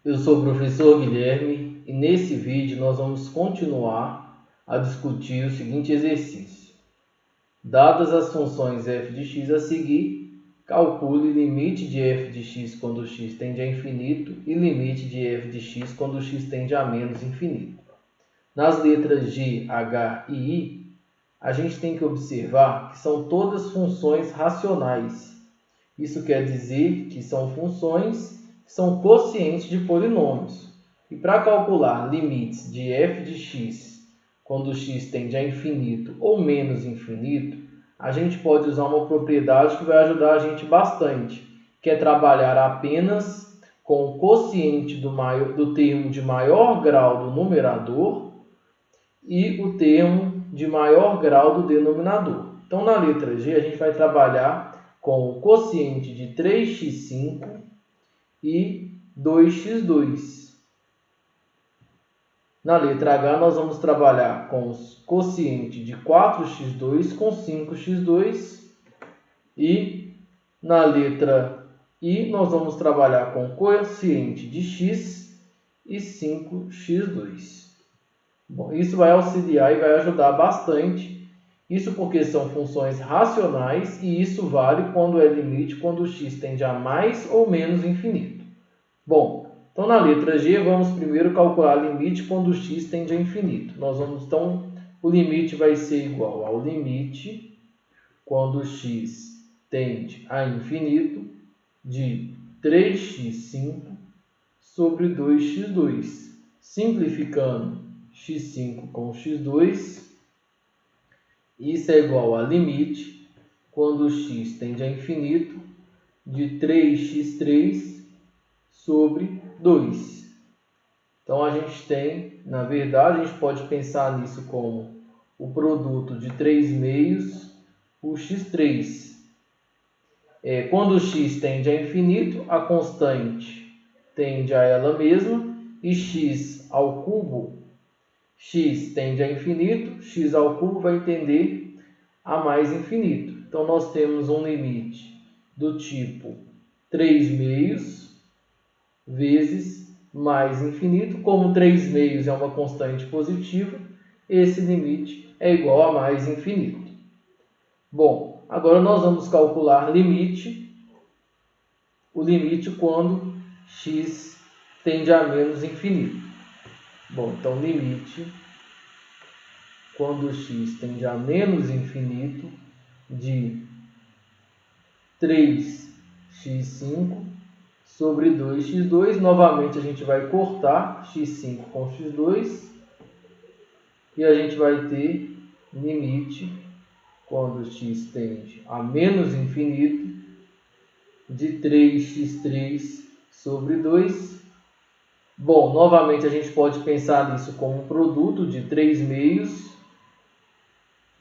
Eu sou o professor Guilherme e nesse vídeo nós vamos continuar a discutir o seguinte exercício. Dadas as funções f de x a seguir, calcule limite de f de x quando x tende a infinito e limite de f de x quando x tende a menos infinito. Nas letras G, H e I, a gente tem que observar que são todas funções racionais. Isso quer dizer que são funções que são quocientes de polinômios. E para calcular limites de f de x quando x tende a infinito ou menos infinito, a gente pode usar uma propriedade que vai ajudar a gente bastante, que é trabalhar apenas com o quociente do termo de maior grau do numerador e o termo de maior grau do denominador. Então, na letra G, a gente vai trabalhar com o quociente de 3x5 e 2x2. Na letra H, nós vamos trabalhar com o quociente de 4x2 com 5x2. E na letra I, nós vamos trabalhar com o quociente de x e 5x2. Bom, isso vai auxiliar e vai ajudar bastante. Isso porque são funções racionais e isso vale quando é limite, quando o x tende a mais ou menos infinito. Bom, então na letra G vamos primeiro calcular limite quando o x tende a infinito. Então, o limite vai ser igual ao limite quando o x tende a infinito de 3x5 sobre 2x2. Simplificando, x5 com x2, isso é igual a limite, quando o x tende a infinito, de 3x3 sobre 2. Então, a gente tem, na verdade, a gente pode pensar nisso como o produto de 3 meios por x3. Quando o x tende a infinito, a constante tende a ela mesma, e x ao cubo, x tende a infinito, x ao cubo vai tender a mais infinito. Então, nós temos um limite do tipo 3 meios vezes mais infinito. Como 3 meios é uma constante positiva, esse limite é igual a mais infinito. Bom, agora nós vamos calcular o limite quando x tende a menos infinito. Bom, então limite quando x tende a menos infinito de 3x5 sobre 2x2. Novamente a gente vai cortar x5 com x2 e a gente vai ter limite quando x tende a menos infinito de 3x3 sobre 2. Bom, novamente a gente pode pensar nisso como um produto de 3 meios,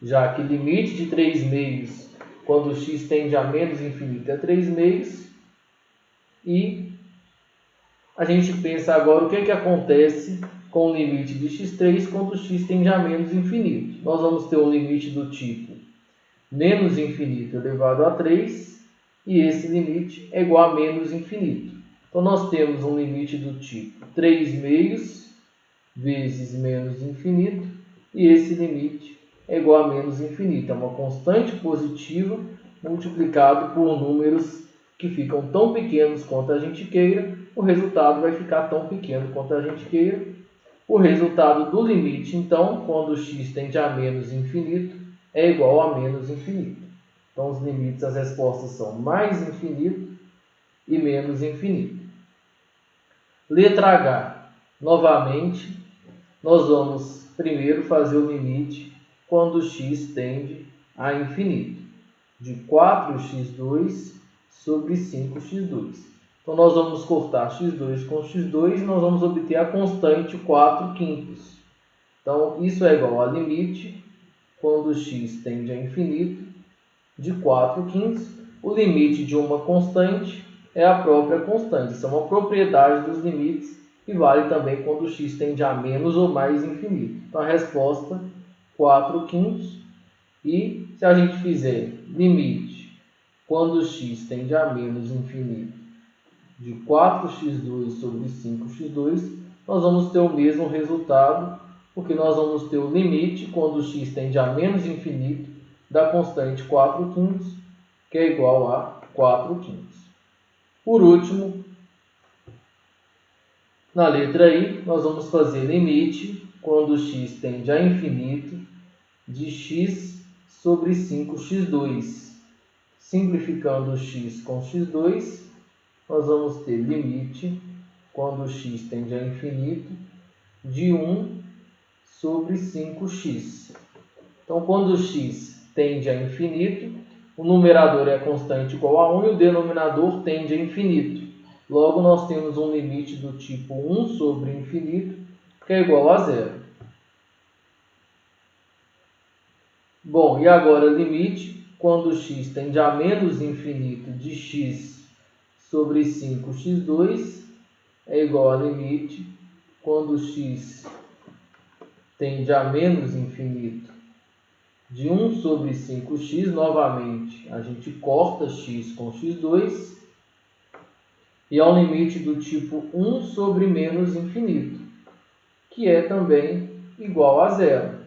já que limite de 3 meios quando x tende a menos infinito é 3 meios. E a gente pensa agora o que acontece com o limite de x3 quando x tende a menos infinito. Nós vamos ter um limite do tipo menos infinito elevado a 3 e esse limite é igual a menos infinito. Então, nós temos um limite do tipo 3 meios vezes menos infinito e esse limite é igual a menos infinito. É uma constante positiva multiplicado por números que ficam tão pequenos quanto a gente queira. O resultado vai ficar tão pequeno quanto a gente queira. O resultado do limite, então, quando x tende a menos infinito, é igual a menos infinito. Então, os limites, as respostas são mais infinito e menos infinito. Letra H. Novamente, nós vamos primeiro fazer o limite quando x tende a infinito, de 4x2 sobre 5x2. Então, nós vamos cortar x2 com x2 e nós vamos obter a constante 4/5. Então, isso é igual a limite quando x tende a infinito de 4/5. O limite de uma constante é a própria constante. Isso é uma propriedade dos limites e vale também quando x tende a menos ou mais infinito. Então, a resposta 4/5. E se a gente fizer limite quando x tende a menos infinito de 4x2 sobre 5x2, nós vamos ter o mesmo resultado, porque nós vamos ter o limite, quando x tende a menos infinito, da constante 4/5, que é igual a 4/5. Por último, na letra I, nós vamos fazer limite, quando x tende a infinito, de x sobre 5x2. Simplificando x com x2, nós vamos ter limite, quando x tende a infinito, de 1 sobre 5x. Então, quando x tende a infinito, o numerador é a constante igual a 1 e o denominador tende a infinito. Logo, nós temos um limite do tipo 1 sobre infinito, que é igual a 0. Bom, e agora limite, quando x tende a menos infinito de x sobre 5x2, é igual a limite, quando x tende a menos infinito de 1 sobre 5x, novamente, a gente corta x com x2, e ao limite do tipo 1 sobre menos infinito, que é também igual a 0.